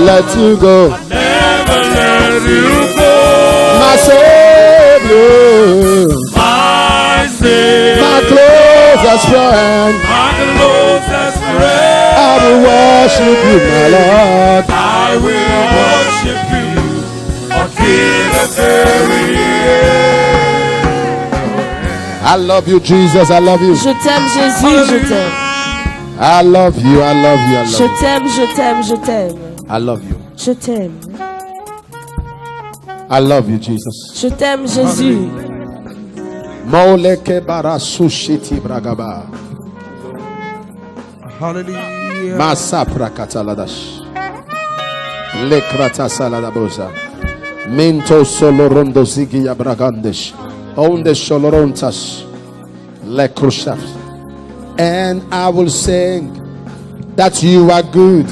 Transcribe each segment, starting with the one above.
let you go. Never let you go. My Savior, My Savior, my closest friend, my closest friend. I will worship you, my Lord. I will worship you until the very end. I love you, Jesus. I love you. Je t'aime, Jésus, je t'aime. I love you. I love you. I love Je you. t'aime, je t'aime, je t'aime. I love you. Je t'aime. I love you, Jesus. Je t'aime, Jésus. Moleke bara sushiti bragaba. Hallelujah. Masa prakataladash. Lekrata saladabosa. Minto solorondo zigi ya bragandesh. Onde solorontas. Lekrushaf. And I will sing that you are good,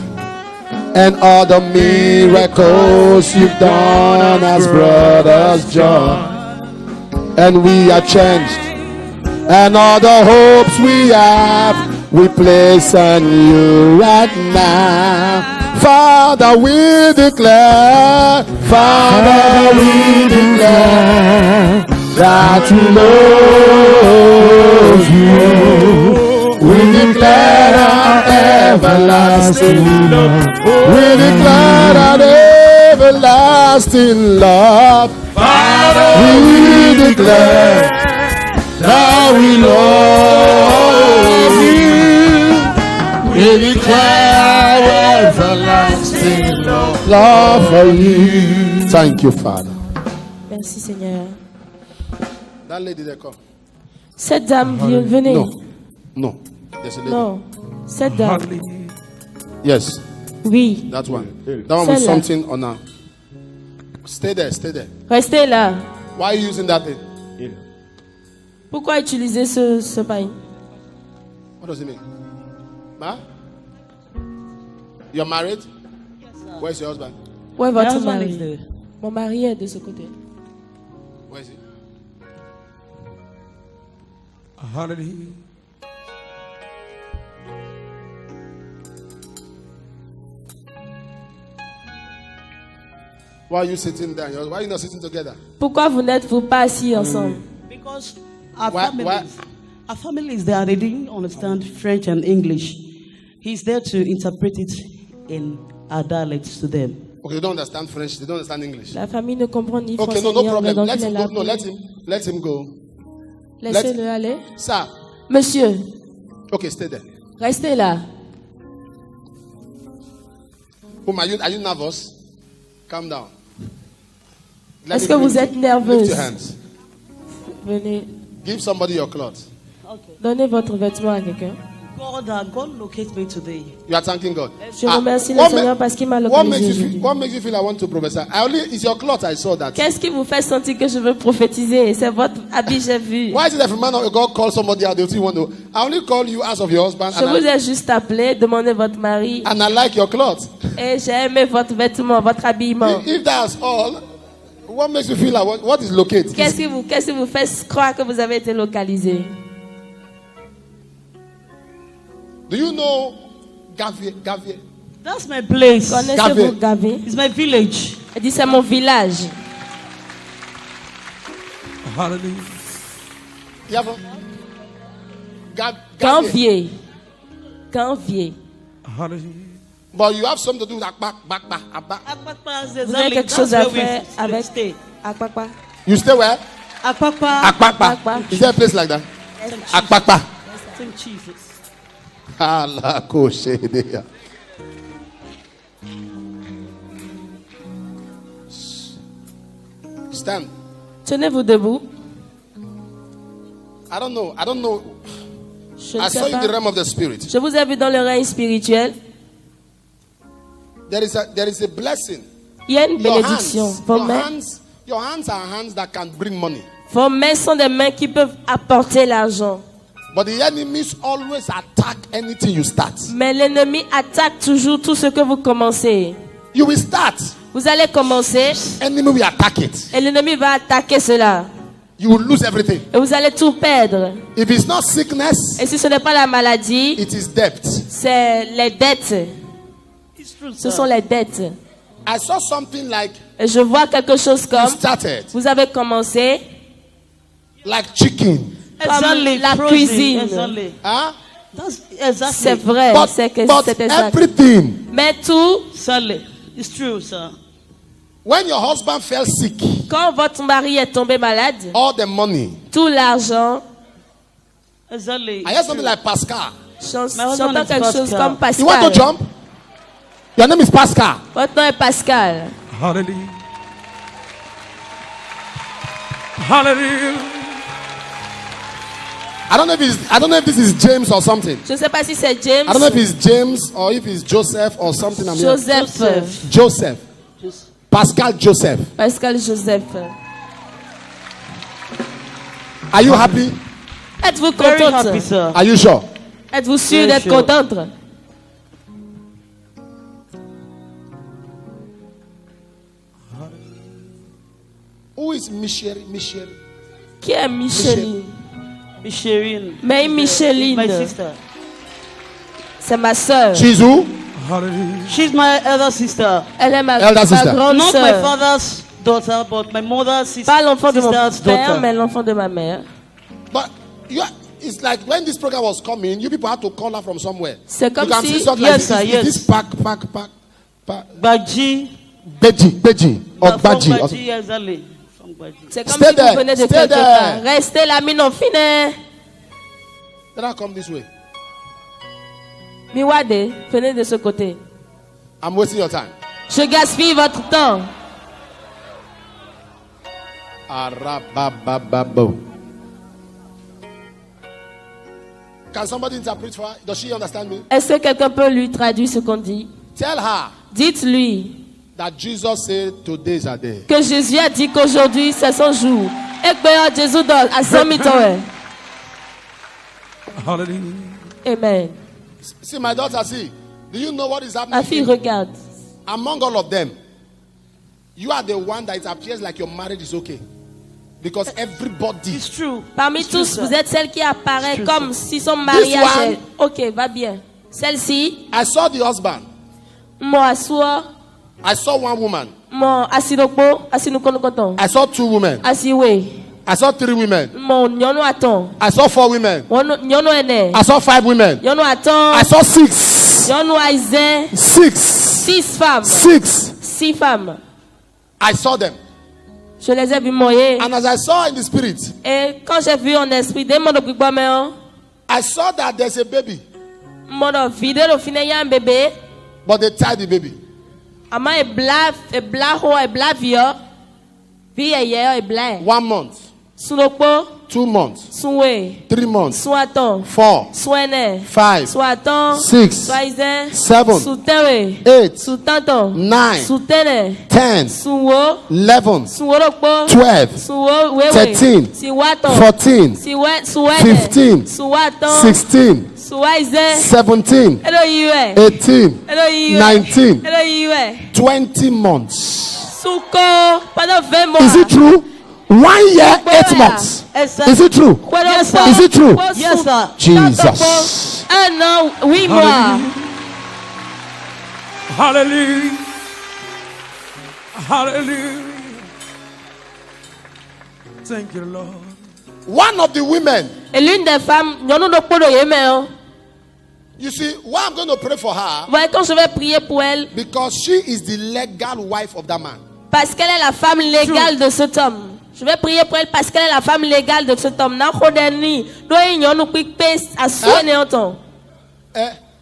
and all the miracles you've done has brought us joy, and we are changed, and all the hopes we have we place on you right now. Father, we declare, Father, we declare that we love you. We declare our everlasting love. We declare our everlasting love. Father, We declare that we love you. We declare our everlasting love for you. Thank you, Father. Merci, Seigneur. That lady there, come. Cette dame, venez. No, no. There's a lady. Non. Cette dame. Yes, Oui. that one. That one with Celle-là. something on her. Stay there, stay there. Restez là. Why are you using that thing? Pourquoi utiliser ce pain? What does it mean? Ma? You're married? Where's your husband? Où est votre husband is mari? there. Mon mari est de ce côté. Where is he? hallelujah. Why are you sitting there? Why are you not sitting together? Pourquoi vous n'êtes-vous pas assis ensemble? Because our Why- families, they didn't understand French and English. He's there to interpret it in our dialects to them. Okay, they don't understand French. They don't understand English. La famille ne comprend ni Okay, français no, no ni anglais, problem. donc Let il est him là. go. No, let him go. Laissez-le aller. Sir. Monsieur, Okay, stay there. restez là. Are you nervous? Calm down. Let Est-ce me que vous bring êtes you. nerveuse? Lift your hands. Venez, Give somebody your cloth. donnez votre vêtement à quelqu'un. God located me today. You are thanking God. Je remercie le what Seigneur ma- parce qu'il m'a what makes localisé you feel, aujourd'hui. what makes you feel I want to prophesy? It's your cloth. I saw that. Qu'est-ce qui vous fait sentir que je veux prophétiser? C'est votre habit, j'ai vu. Why is it that if a man or God calls somebody out, they still want to? I only call you as of your husband, Je vous ai juste appelé, demandé votre mari and I like your cloth. et j'ai aimé votre vêtement, votre habillement. If that's all, what makes you feel what is locate? Qu'est-ce qui vous fait croire que vous avez été localisé? Do you know Gavier? That's my place. Connaissez-vous Gavé? It's my village. Elle dit c'est mon village. Hallelujah. Gavier. Canvier. Canvier. Hallelujah. But you have something to do with back. Vous avez quelque chose à faire avec Akpakpa. You stay where? Akpakpa. Akpakpa. Is there a place like that? Akpakpa. Thank Jesus. Allah koshedeya. Stand. Tenez-vous debout. I don't know. Je ne I saw sais you in the pas. realm of the spirit. Je vous ai vu dans le règne spirituel. There is a blessing. Il y a une Your bénédiction. hands, your hands are hands that can bring money. Vos mains sont des mains qui peuvent apporter l'argent. But the enemies always attack anything you start. Mais l'ennemi attaque toujours tout ce que vous commencez. You will start. Vous allez commencer Enemy will attack it. et l'ennemi va attaquer cela. You will lose everything. Et vous allez tout perdre. If it's not sickness, Et si ce n'est pas la maladie, it is debt. c'est les dettes. Ce sont les dettes. I saw something like Et je vois quelque chose you comme started, vous avez commencé like chicken. comme la cuisine. Exactly. Huh? That's exactly. C'est vrai, But, c'est but exact. everything, Mais tout, Exactly. It's true, sir. when your husband fell sick, quand votre mari est tombé malade, all the money. tout l'argent, Exactly. I heard something like Pascal. j'entends husband is quelque chose Pascal. comme You want to Pascal. jump? Your name is Pascal. Votre nom est Pascal. Hallelujah. Hallelujah. I don't know if this is James or something. Je ne sais pas si c'est James, I don't know if it's James or if it's Joseph or something. I'm here. Joseph, Joseph. Pascal Joseph. Pascal Joseph. Are you happy? Êtes-vous Very happy, contente? sir. Are you sure? Êtes-vous sûr Very d'être sure. contente? Who is Michelle? Qui est Micheline? Micheline. Mais Micheline, My sister. c'est ma sœur. She's who? Hallelujah. She's my elder sister. Elle est ma Elder sister. grande Not my sœur. father's daughter, but my mother's sister. Pas l'enfant de mon sister's père, daughter. mais l'enfant de ma mère. But it's like when this program was coming, you people had to call her from somewhere. C'est comme you can si- see something yes, like sir, this. yes. Is this pack, Baji. Beji, or From Baji. or- Baji, exactly. From Baji. C'est comme Stay si there, vous venez de stay quelque there. part. Restez là, mi non fine. Let her come this way. Miwade, venez de ce côté. I'm wasting your time. Je gaspille votre temps. Arabababo. Can somebody interpret for her? Does she understand me? Est-ce que quelqu'un peut lui traduire ce qu'on dit? Tell her Dites-lui that Jesus said today is a day. que Jésus a dit qu'aujourd'hui c'est son jour. Et que Jésus donne à 100 mitoé. Hallelujah. Amen. See, my daughter, see. Do you know what is Ma happening? fille regarde. Among all of them, you are the one that it appears like your marriage is okay. Because everybody, It's true. Parmi It's true, tous, sir. vous êtes celle qui apparaît True, comme si son mariage one- est... Ok, va bien. Celle-ci, I saw the husband. mon assoua, I saw one woman. mon asinokpo, asinukonokoton. I saw two women. Asiwe, I saw three women. mon nyono aton. I saw four women. Nyono ene. I saw five women. Nyono aton. I saw six. Nyono aizen. Six. 6 femmes. Six. 6 femmes. I saw them. Je les ai vues moyer. And as I saw in the spirit, Et quand j'ai vu en esprit, demande au plus mais I saw that there's a baby. mon vidéo le fine y a un bébé. But they tied the baby. Ama e bla ho e bla vio. Vi e bla. 1 month. Sunokpo, 2 months. sunwe, 3 months. suaton, 4. suene, 5. suaton, 6. suaizen, 7. sutewe, 8. sutanton, 9. sutene, 10. suwo, 11. suworokpo, 12. suwo wewe, 13. siwaton, 14. suwene, 15. suwaton, 16. suaizen, 17. elo yiwe, 18. elo yiwe, 19. elo yiwe, 20 months. suko, pendant 20 mois. Is it true? 1 year, 8 months. Yes, sir. Is it true? Yes, sir. Is it true? Yes, sir. Jesus. 1 an, 8 mois. Hallelujah. Hallelujah. Thank you, Lord. One of the women, Et l'une des femmes, nous ne pouvons pas. you see, why I'm going to pray for her, Voyez, quand je vais prier pour elle, because she is the legal wife of that man. parce qu'elle est la femme légale de cet homme. Je vais prier pour elle parce qu'elle est la femme légale de cet homme. Na khodeni, do yon nous pique à soigner autant.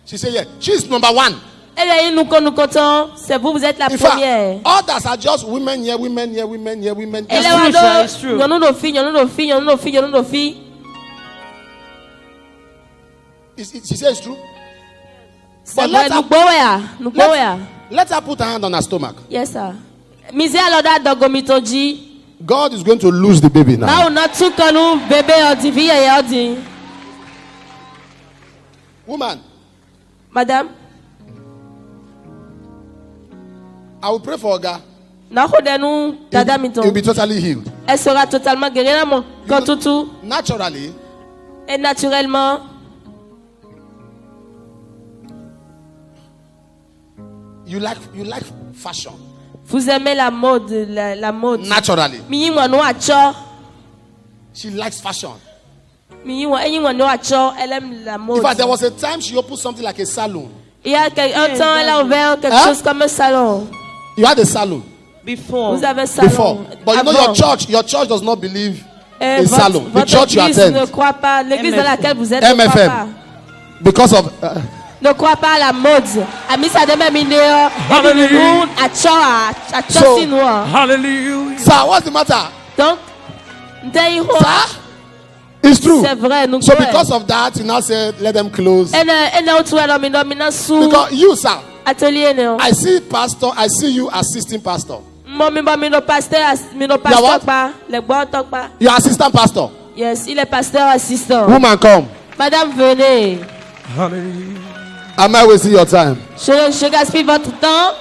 She said, yeah, she's number 1. Elle est nous comptons, c'est vous, vous êtes la In fact, première. others are just women here, women here, women here, women here. Elle est true, sir, it's true. nous nos filles, nous nos filles, nous nos filles, nous nos filles. She said it's true. C'est But vrai, nous boya. Let her put her hand on her stomach. Yes sir. Mise aloda dogomitoji. God is going to lose the baby now. Now not too kanu bébé odi vie odi. Woman, Madame, I will pray for Oga. na khodenu dada He'll mito. be totally healed. Elle sera totalement guérie là mon quand tout Naturally, et naturellement. You like fashion Vous aimez la mode, la mode. naturally. Miyiwa no acho. She likes fashion. Miyiwa no acho. Elle aime la mode. In fact, there was a time she opened something like a salon. Il y a un temps, elle a ouvert quelque chose comme un salon. You had a salon Before. Vous avez un salon. before, but you know your church does not believe in Votre, salon. The votre church you église attend ne croit pas, l'église dans laquelle vous êtes ne croit MFM. pas. because of Ne croit pas à la mode. Ami ça demain mineur. Hallelujah. Acho si noir. Hallelujah. sir. What's the matter, Donc, ndeyi ho. sir? It's true. C'est vrai, nous So croyons. because of that, you now say let them close. Elle a trouvé la mina sous Because you, sir, atelier ne. I see pastor. I see you assisting pastor. Mon mino pasteur what? pas, les bois talk pas. You're assistant pastor. Yes, il est pasteur assistant. Woman, come. Madame, venez. Hallelujah. Am I wasting your time? Je gaspille votre temps.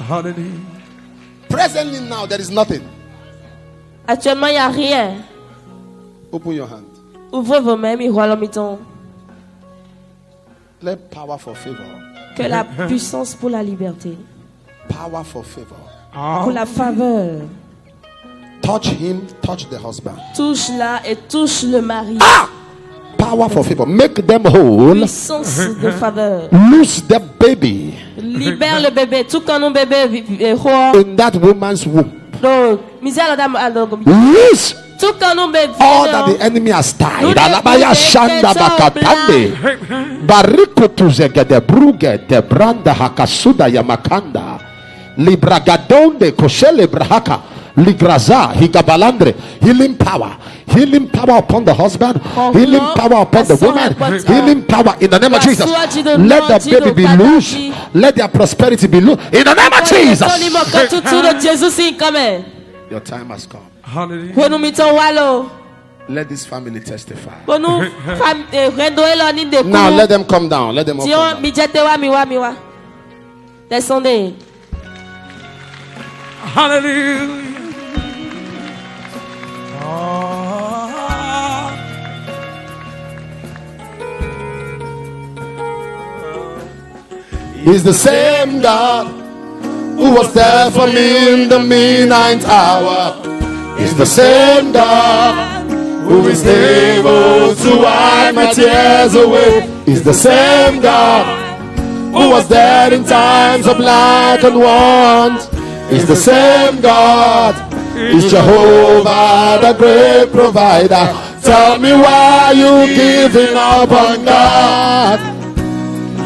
Hallelujah. Presently now, there is nothing. Actuellement, il n'y a rien. Open your hand. Ouvrez vos mains, miroir l'homiton. Let power for favor. Que la puissance pour la liberté, Power for favor. pour la faveur, Touch him. Touch the husband. touche-la et touche le mari. Power for favor. Make them whole. Puissance de faveur. Loose the baby Libère le bébé. Tout quand nos bébés roi. in that woman's womb. Donc, misère dame. Loose Tout quand nos bébés. all that the enemy has tied. Nous Alabaya découvrir shanda que bakatande. Bariko tuzege de bruge de branda hakasuda yamakanda. Libragadonde koshele brahaka. Ligraza higabalandre. Healing power upon the husband, healing power upon the woman, healing power in the name of Jesus. Let the baby be loose, let their prosperity be loose in the name of Jesus. Your time has come. Hallelujah. Let this family testify. Now Now let them come down. Let them all come down. Descendez. Hallelujah. He's the same God who was there for me in the midnight hour. He's the same God who is able to wipe my tears away. He's the same God who was there in times of lack and want. He's the same God. He's Jehovah, the great provider. Tell me why you giving up on God.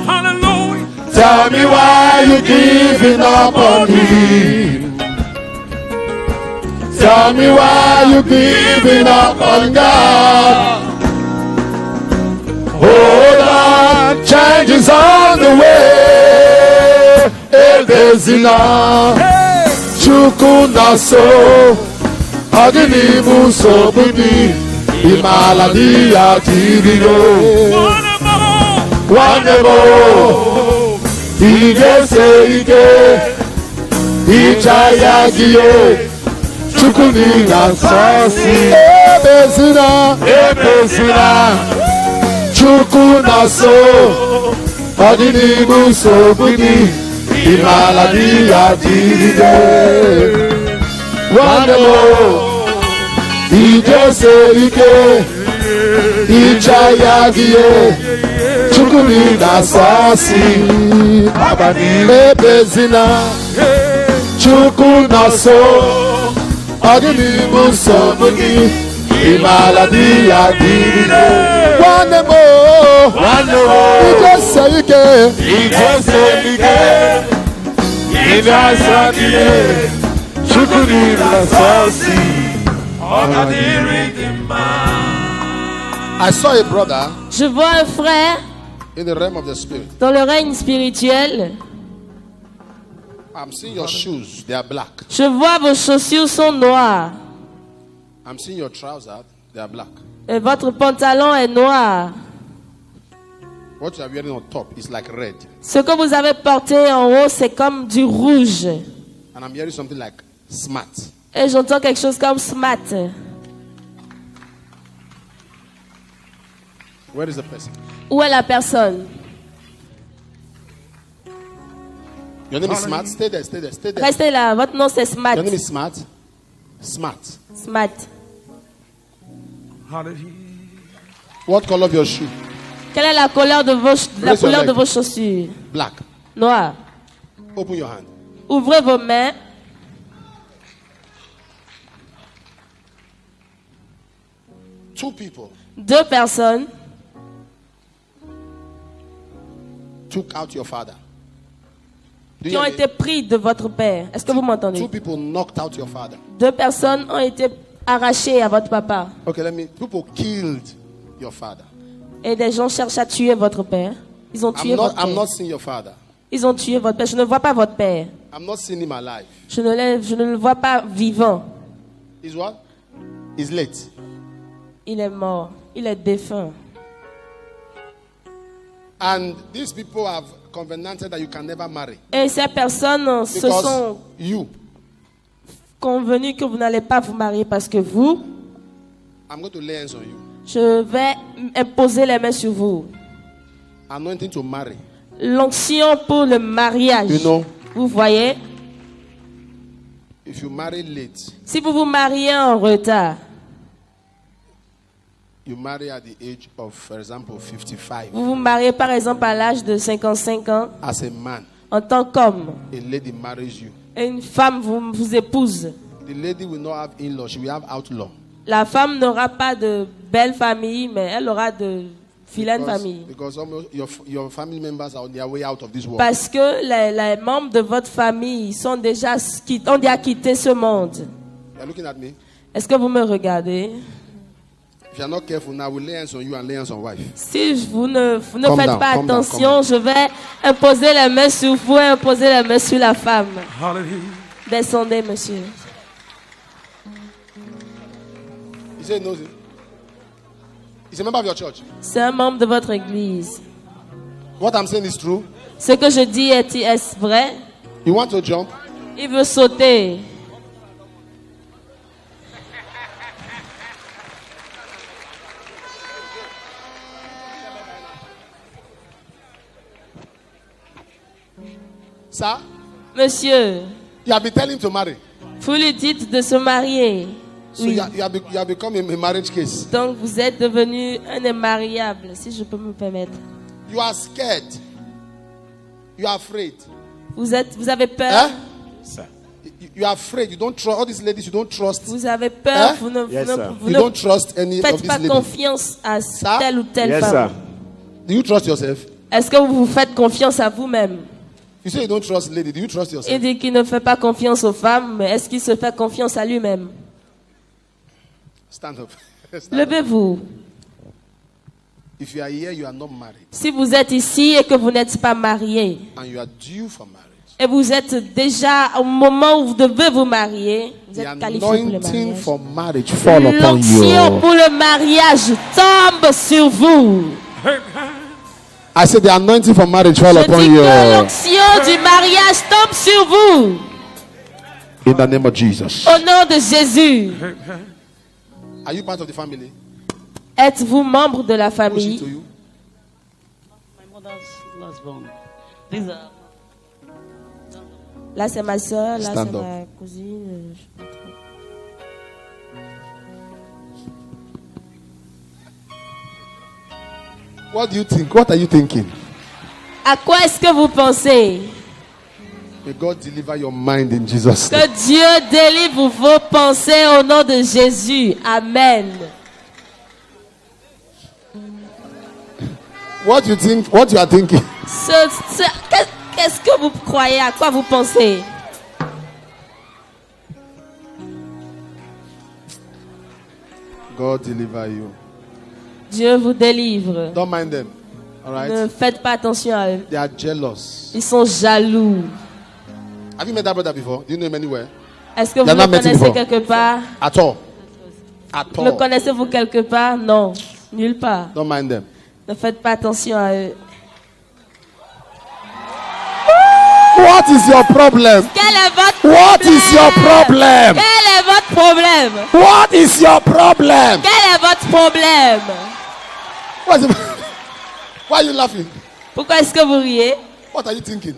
Hallelujah. Tell me why you giving up on Him. Tell me why you giving up on God. Hold on, change is on the way. Ebezina, chukuna so, agini muso budi, imaladi ya tiriyo. One more, ige se ige, ichaya giye, chukuni na sasi. Ebezina, chukuna so, agini muso budi, imaladi ya tiriyo. One more, ige se ige, ichaya giye, chukuni na sasi. Ebezina, chukuna so, agini muso budi, imaladi ya tiriyo. One more, ige se ige, chukuni na sasi. I saw a brother Je vois un frère in the realm of the spirit. dans le règne spirituel. I'm seeing your shoes, they are black. Je vois vos chaussures sont noires. I'm seeing your trousers, they are black. Et votre pantalon est noir. What you are wearing on top is like red. Ce que vous avez porté en haut, c'est comme du rouge. And I'm hearing something like smart. Et j'entends quelque chose comme smart. Where is the person? Où est la personne? Your name is Smart. Stay there, stay there, stay there. Restez là. Votre nom c'est Smart. Your name is Smart. Smart. Smart. Hallelujah. What color of your shoe? Quelle est la couleur de Raise your leg. vos chaussures? Black. Noir. Open your hand. Ouvrez vos mains. Two people Deux personnes took out your father. Do qui you ont hear été pris de votre père. Est-ce que vous me? m'entendez? Two people knocked out your father. Deux personnes ont été arrachées à votre papa. Okay, people killed your father. Et des gens cherchent à tuer votre père. Ils ont tué votre I'm père. not seeing your father. Ils ont tué votre père. Je ne vois pas votre père. I'm not seeing him alive. Je ne le vois pas vivant. He's what? He's late. Il est mort. Il est défunt. And these people have covenanted that you can never marry. Et ces personnes se Because sont you, convenues que vous n'allez pas vous marier parce que vous, I'm going to lay hands on you. je vais imposer les mains sur vous. Anointing to marry. L'onction pour le mariage. You know, Vous voyez, if you marry late, si vous vous mariez en retard, you marry at the age of, for example, 55. vous vous mariez par exemple à l'âge de 55 ans, As a man, en tant qu'homme, a lady marries you. et une femme vous épouse. The lady will not have in-law, she will have outlaw. La femme n'aura pas de belle famille, mais elle aura de vilaine famille. Because almost your family members are on their way out of this world. Parce que les membres de votre famille ont déjà quitté ce monde. You're looking at me? Est-ce que vous me regardez? If you're not careful now, we'll lay hands on you and lay hands on wife. Si vous ne Calm faites down, pas calm down, attention, je vais imposer les mains sur vous et imposer les mains sur la femme. Hallelujah. Descendez, monsieur. He said he knows it. He's a member of your church. C'est un membre de votre église. What I'm saying is true. Ce que je dis est vrai? You want to jump? Il veut sauter. Sir, Monsieur, you have been telling him to marry. vous lui dites de se marier. So Oui. you have become a marriage case. Donc vous êtes devenu un immariable, si je peux me permettre. You are scared. You are afraid. Vous avez peur. Hein? You are afraid. You don't trust all these ladies. You don't trust. Vous avez peur. Hein? Vous ne, Yes, vous ne- sir. vous You ne don't trust any of faites these pas ladies. confiance à Ça? telle ou telle Yes, femme. sir. Do you trust yourself? Est-ce que vous vous faites confiance à vous-même? You say you don't trust lady. Do you trust Il yourself? dit qu'il ne fait pas confiance aux femmes, mais est-ce qu'il se fait confiance à lui-même? Stand up. Stand up. Levez-vous. If you are here, you are not married, Si vous êtes ici et que vous n'êtes pas marié, and you are due for marriage. et vous êtes déjà au moment où vous devez vous marier, vous The êtes qualifié pour le anointing mariage. for marriage fall upon L'onction you. pour le mariage tombe sur vous. I said the anointing for marriage fall Je upon dis you. que l'onction du mariage tombe sur vous. In the name of Jesus. Au nom de Jésus. Are you part of the family? Êtes-vous membre de la Push it famille? to you. My mother's last born. These are Là, c'est ma soeur, là, Stand c'est up. ma cousine. What do you think? What are you thinking? À quoi est-ce que vous pensez? May God deliver your mind in Jesus' name. Que Dieu délivre vos pensées au nom de Jésus. Amen. What you think? What you are thinking? Qu'est-ce que vous croyez? À quoi vous pensez? God deliver you. Dieu vous délivre. Don't mind them. All Ne right? faites pas attention à eux. They are jealous. Ils sont jaloux. Have you met that brother before? Do you know him anywhere? Est-ce que vous Y'en a le met une connaissez fois. quelque part? At all? At Le all? connaissez-vous quelque part? Non. Nulle part. Don't mind them. Ne faites pas attention à eux. What is your problem? Quel est votre What problème? is your problem? Quel est votre problème? What is your problem? Quel est votre problème? What is it? Why are you laughing? Pourquoi est-ce que vous riez? What are you thinking?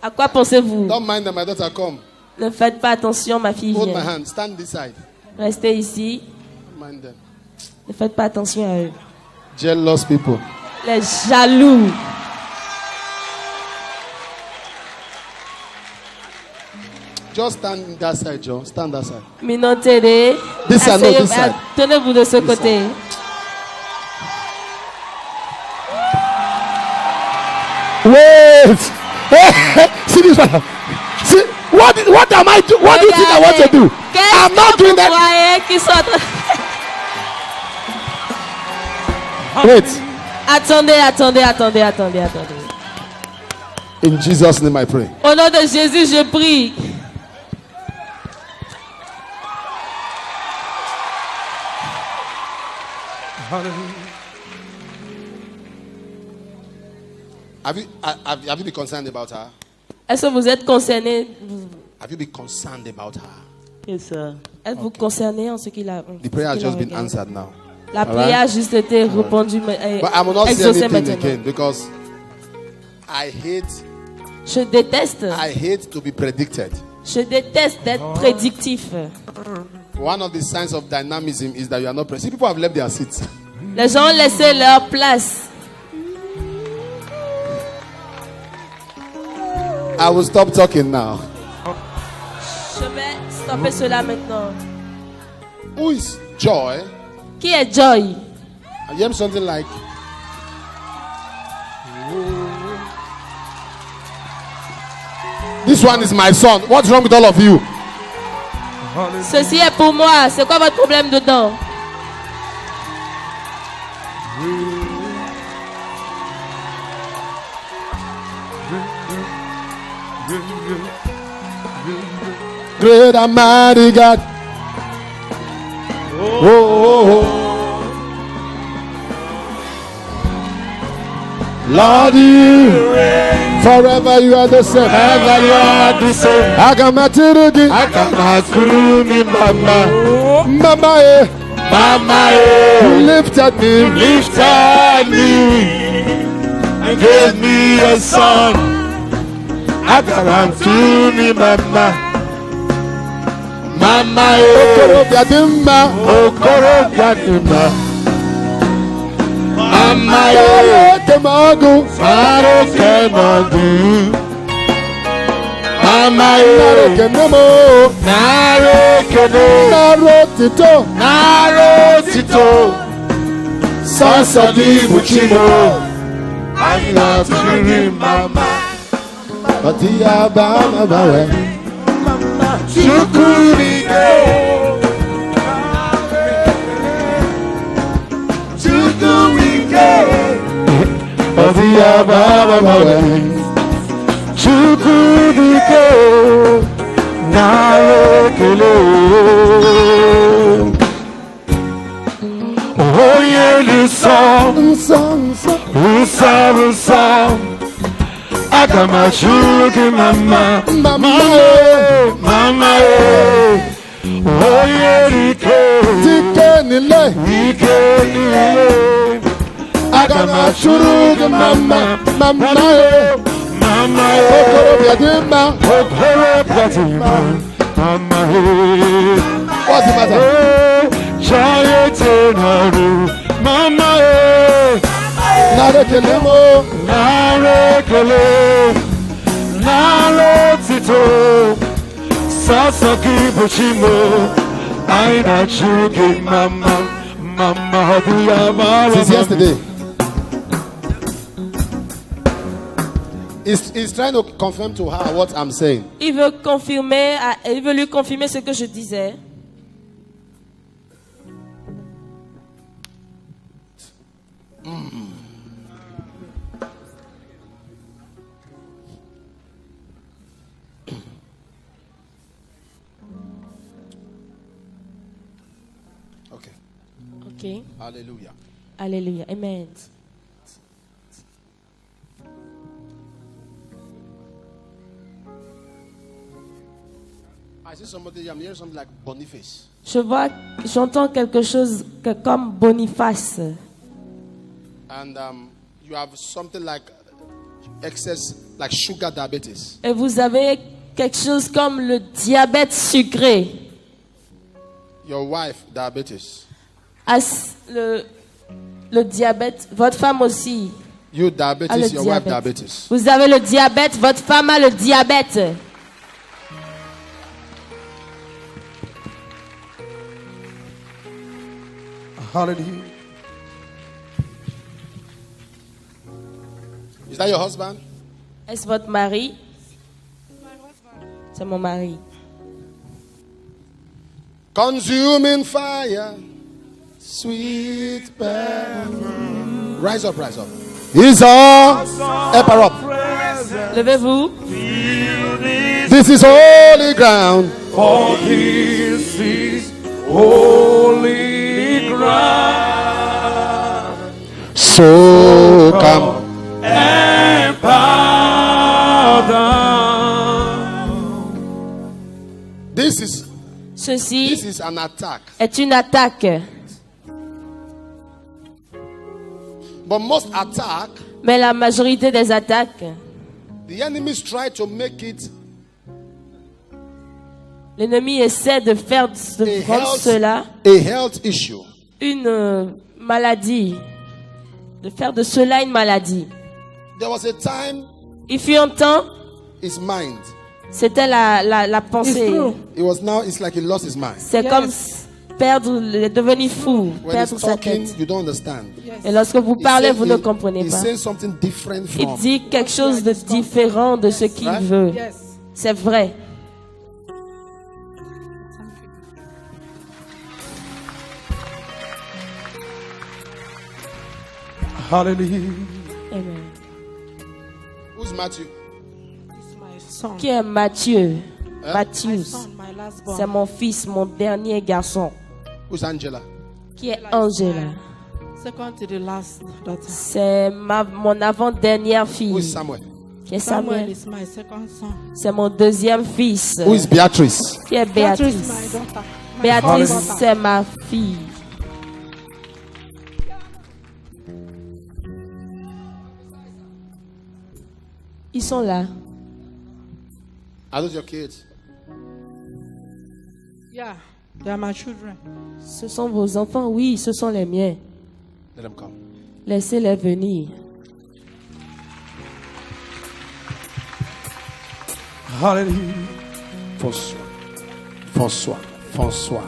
À quoi pensez-vous? Don't mind them, my daughter, come. Ne faites pas attention, ma fille Hold my vient. hand. Stand this side. Restez ici. Don't mind them. Ne faites pas attention à eux. Jealous people. Les jaloux. Just stand that side, Joe. Stand that side. Minotez. This side, no, this side. Tenez-vous de ce côté. Wait! See this one. See what am I doing? What do you think I want to do? I'm not doing that. Wait. Attendez. In Jesus' name I pray. Au nom de Jésus, je prie. Have you been concerned about her? Est-ce que vous êtes concerné? Have you been concerned about her? Yes, sir. Êtes-vous concerné en ce qu'il a? The prayer has just been answered now. La prière a juste été répondue. But I will not say Exaucée anything maintenant. again because I Je déteste. hate to be predicted. Je déteste d'être prédictif. One of the signs of dynamism is that you are not present. People have left their seats. Les gens ont laissé leur place. I will stop talking now. Je vais stopper cela maintenant. Who is Joy? Qui est Joy? I hear something like. This one is my son. What's wrong with all of you? Ceci est pour moi. C'est quoi votre problème dedans? Great and mighty God. Lord, you forever you are the same. Forever you are the same. I come at it again. I come back through me, mama. Mama, eh, Mama, you lifted me. lifted me and gave me a son. I come back through me, mama. Mama, Okoro biadimma. Okoro Biadima. Mama, Yare kemagu. Faro Kemadu. Mama, Nare kenemo. Nare Kene. Naro tito. Naro Tito. Sansa di Buchimo. I love to remember. Batia bama bawe. Chukurige. Chukurige. Batia bama bawe. Chukurige. Narekele. Oh yeah, the song. Usa. Agama chuki mama. Mama, oh yeah, Tike nile. Agama shuruge mama. Mama, Okoro biadimma. What's the matter? Mama, Nare kenemo. Nare Tito, Sasaki Buchimo, Aina Chuki Mama, Since yesterday. He's trying to confirm to her what I'm saying. Il veut lui confirmer ce que je disais. Okay. Ok. Hallelujah. Alléluia. Amen. I see somebody, I'm hearing something like Boniface. J'entends quelque chose comme Boniface. And you have something like excess, like sugar diabetes. Et vous avez quelque chose comme le diabète sucré. Your wife, diabetes. Le diabète, votre femme aussi. You a diabetes, le your wife diabetes. Vous avez le diabète, votre femme a le diabète. Hallelujah. Is that your husband? Est-ce votre mari? C'est mon mari. Consuming fire, sweet perfume. Rise up, rise up. He's all. Help her up. Levez-vous. This is holy ground. For this is holy ground. So come. And bow down. This is Ceci an attack. est une attaque. But most attack, Mais la majorité des attaques, the enemies try to make it l'ennemi essaie de faire de rendre cela a health issue. une maladie. De faire de cela une maladie. There was a time Il fut un temps, his mind. c'était la pensée. It was now it's like he lost his mind. C'est comme devenir fou, When perdre he's sa talking, tête. you don't understand. Et lorsque vous He parlez, said- vous ne comprenez he pas. says something different Il from. dit quelque chose de différent de ce qu'il Right? veut. C'est vrai. Hallelujah. Amen. Who's Matthew? My son. Qui est Matthieu? Hein? Matthieu. My son, my last born. C'est mon fils, mon dernier garçon. Who's Angela? Qui est Angela? Second to the last daughter. C'est mon avant-dernière Who is fille. Samuel? Qui est Samuel Samuel. is my second son. C'est mon deuxième fils. Who is Beatrice? Qui est Beatrice, my Béatrice. daughter. My Béatrice, first daughter. c'est ma fille. Ils sont là. Are those your kids? Yeah, they are my children. Ce sont vos enfants? Oui, ce sont les miens. Let them come. Laissez-les venir. Hallelujah. François. François.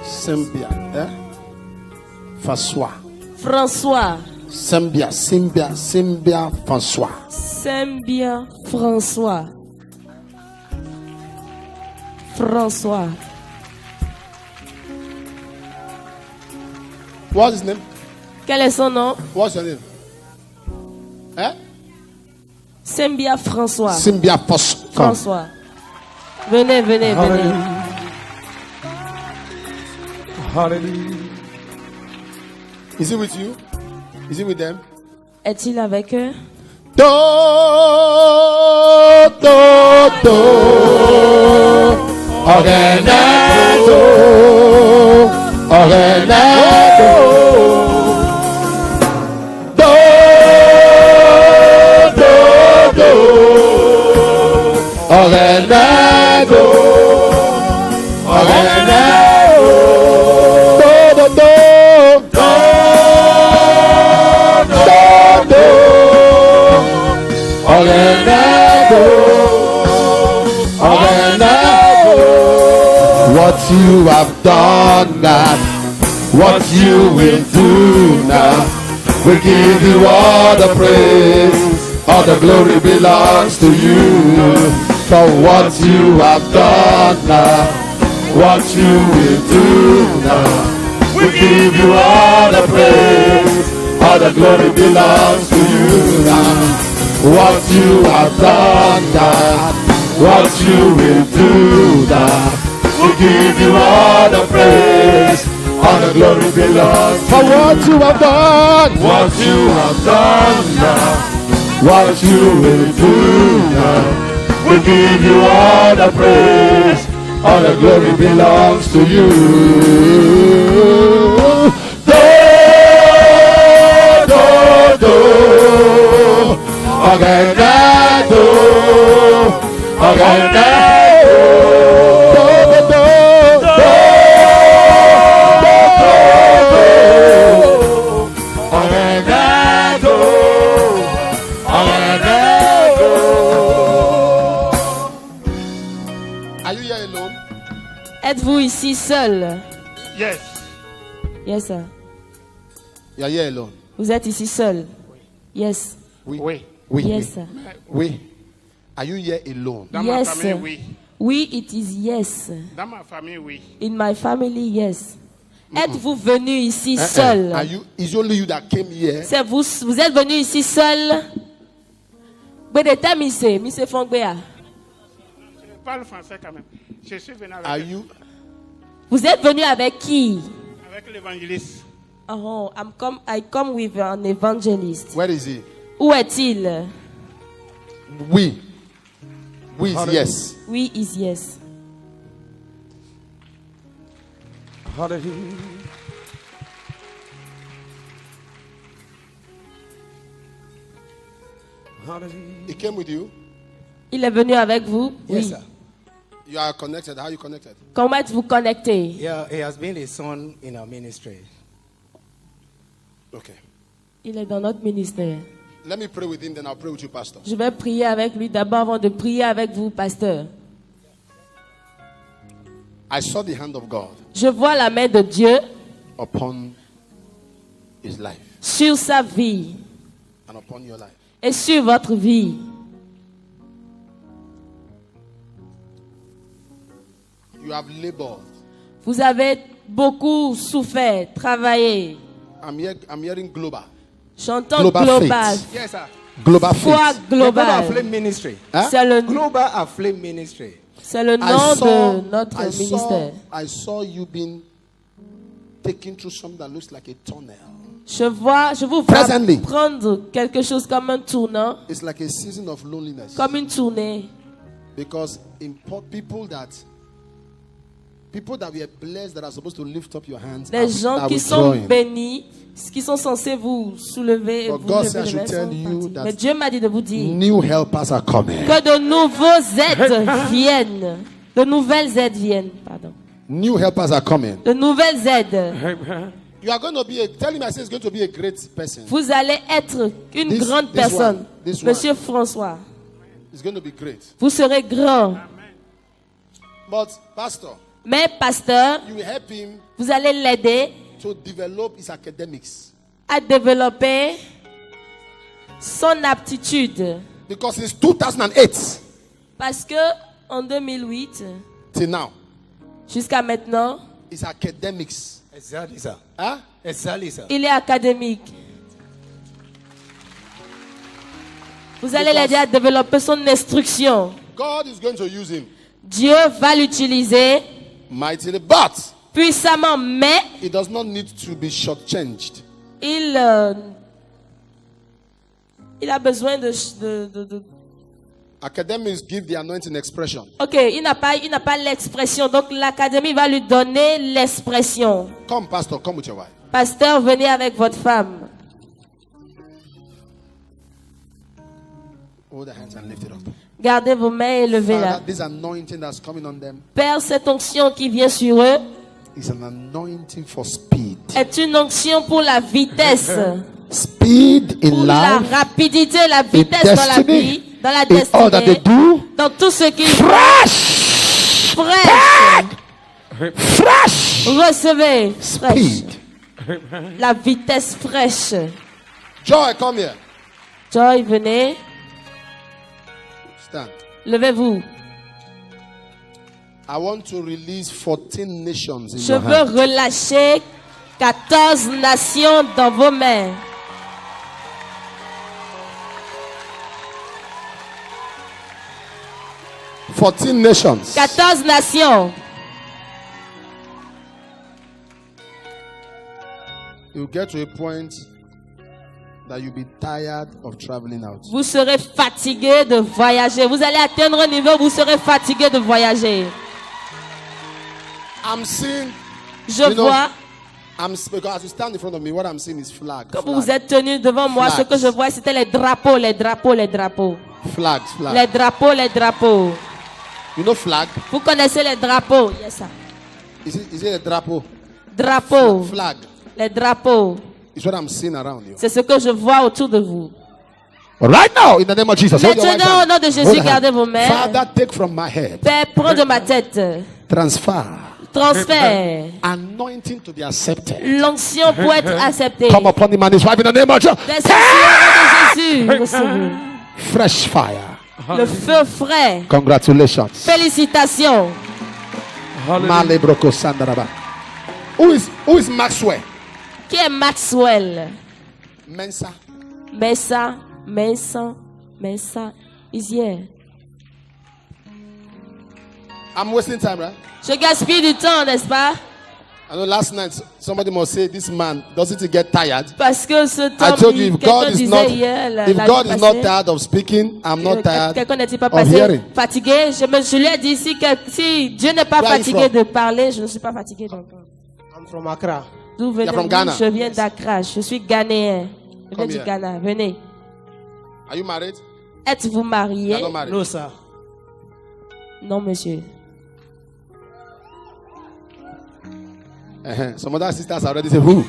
Sembia. François. François. Sembia. François. Sembia François. François. What's his name? Quel est son nom? What's your name? Sembia François. Sembia François. François. Venez, venez, venez. Hallelujah. Hallelujah. Is he with you? Is he with them? Est-il avec eux? Do. Organedo. What you have done now, what you will do now, we give you all the praise, all the glory belongs to you. For what you have done now, what you will do now, we give you all the praise, all the glory belongs to you now. What you have done now, what you will do now, we give you all the praise, all the glory belongs for what you have done, what you have done now, what you will do now. We give you all the praise, all the glory belongs to you. Do, do, do. Organeto, organeto, Are you here alone? Êtes-vous ici seul? Yes. Yes, sir. You are here alone. Vous êtes ici seul? Yes. Oui. Oui. Yes, sir. Oui. Are you here alone? Dans ma Yes, famille, sir. oui. Oui, it is yes. Dans ma famille, oui. In my family, yes. Êtes-vous venu ici Are seul? you? It's only you that came here. C'est vous êtes venu ici seul? Bedete mise Fongbea. Je parle français quand même. Je suis venu Are avec, you? Vous êtes venu avec qui? avec l'évangéliste. Oh, I come with an evangelist. Where is he? Où est-il? We. We is yes. Oui, is yes. He came with you. Il est venu avec vous? Yes, Oui. sir. You are connected. How are you connected? Comment êtes-vous connecté? Yeah, he has been a son in our ministry. Okay. Il est dans notre ministère. Let me pray with him, then I'll pray with you, Pastor. Je vais prier avec lui d'abord avant de prier avec vous, pasteur. I saw the hand of God Je vois la main de Dieu upon his life sur sa vie and upon your life. et sur votre vie. You have labored. Vous avez beaucoup souffert, travaillé. I'm hearing global. J'entends Global global. faith. Yes, sir. Global Foi faith. Global global. Flame Ministry. Huh? Global Flame Ministry. C'est le nom de notre ministère. I saw you being taken through something that looks like a tunnel. Je vous vois Presently. prendre quelque chose comme un tournant, It's like a season of loneliness. comme une tournée. Because people that were blessed, that are supposed to lift up your hands, Les gens are qui sont withdrawing. bénis, qui sont censés vous soulever et But vous God lever said I les should mains tell sont you partis. that- Mais Dieu m'a dit de vous dire New helpers are coming. que de nouveaux aides viennent. De nouvelles aides viennent, pardon. New helpers are coming. De nouvelles aides. You are going to be tell him I say he's going to be a great person. Vous allez être une This- grande this personne. one, this Monsieur François, It's going to be great. vous serez grand. But Pastor, Mais pasteur, you will help him vous allez l'aider to develop his academics. à développer son aptitude. Because since 2008 Parce que en 2008, till now, jusqu'à maintenant, his academics. Exactly, sir. Huh? Exactly, sir. il est académique. Vous allez l'aider à développer son instruction. God is going to use him Dieu va l'utiliser mightily, but puissamment, mais he does not need to be shortchanged. il a besoin de Academics give the anointing expression. Ok, il n'a pas l'expression. Donc l'académie va lui donner l'expression. Come, Pastor, come with your wife. Pasteur, venez avec votre femme. Hold the hands and lift it up. Gardez vos mains et levez-la. Father, this anointing that's coming on them Père, cette onction qui vient sur eux is an anointing for speed. est une onction pour la vitesse, Speed in pour la life, rapidité, la in vitesse dans la destiny, vie, dans la in all that they destinée, do. dans tout ce qui Fresh! fraîche. Recevez fraîche. Speed. La vitesse fraîche. Joy, come here. Joy, venez. Stand. Levez-vous. I want to release 14 nations in Je your veux hand. relâcher 14 nations dans vos mains. Nations. 14 nations. You get to a point that you'll be tired of traveling out. Vous serez fatigué de voyager. Vous allez atteindre un niveau où vous serez fatigué de voyager. I'm seeing, Je You know, vois, Because as you stand in front of me, what I'm seeing is flag. Quand vous êtes tenus devant moi, ce que je vois, c'était les drapeaux, les drapeaux, les drapeaux. Flags. Les drapeaux, les drapeaux. You know flag? Vous connaissez les drapeaux? Yes, sir. Is it a drapeau? Drapeaux. Flag. Les drapeaux. It's what I'm seeing around you. C'est ce que je vois autour de vous. Right now, in the name of Jesus. hold your right Maintenant, au hand. nom de Hold Jésus, your gardez hand. vos mains. Father, take from my head. Père, prends de ma tête. Transfer. Transfert. Anointing to be accepted. L'onction pour être acceptée. Come upon him and his wife in the name of Jesus. Descends au nom de Jésus. Recevez. Fresh fire. Le feu frais. Congratulations. Félicitations. Malebroko Sandaraba. Who is Maxwell? Qui est Maxwell? Mensa. Mensa is here. I'm wasting time, right? Je gaspille du temps, n'est-ce pas? I know last night somebody must say this man doesn't he get tired? Parce que ce I temps, told you if God quelqu'un is not disait hier, if la God nuit is not passée, tired of speaking, I'm not tired quelqu'un n'est-il pas of passé hearing. fatigué? Je lui ai dit si Dieu n'est pas Where are you fatigué from? de parler, je ne suis pas fatigué d'entendre. I'm from Accra. D'où venez-vous? from Ghana? Je viens d'Accra. Je suis ghanéen. Je viens Come du here. Ghana. Venez. Are you married? Êtes-vous You marié? are not married. No, sir. Non, monsieur. Some other sisters already say, who?